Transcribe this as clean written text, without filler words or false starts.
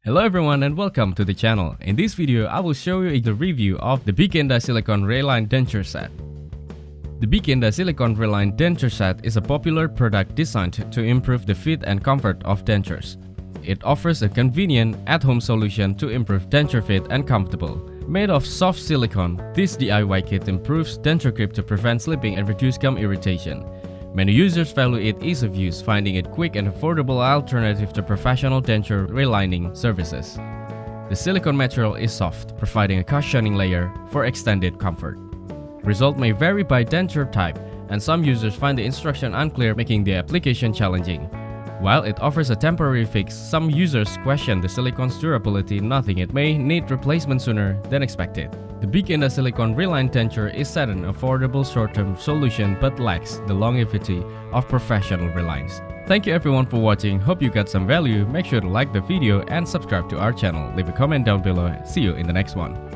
Hello everyone and welcome to the channel. In this video, I will show you the review of the Bikenda Silicone Reline Denture set. The Bikenda Silicone Reline Denture set is a popular product designed to improve the fit and comfort of dentures. It offers a convenient, at-home solution to improve denture fit and comfortable. Made of soft silicone, this DIY kit improves denture grip to prevent slipping and reduce gum irritation. Many users value its ease of use, finding it quick and affordable alternative to professional denture relining services. The silicone material is soft, providing a cushioning layer for extended comfort. Result may vary by denture type, and some users find the instruction unclear, making the application challenging. While it offers a temporary fix, some users question the silicone's durability, noting it may need replacement sooner than expected. The Bikenda Silicone Reline Denture is set an affordable short-term solution but lacks the longevity of professional relines. Thank you everyone for watching. Hope you got some value. Make sure to like the video and subscribe to our channel. Leave a comment down below. See you in the next one.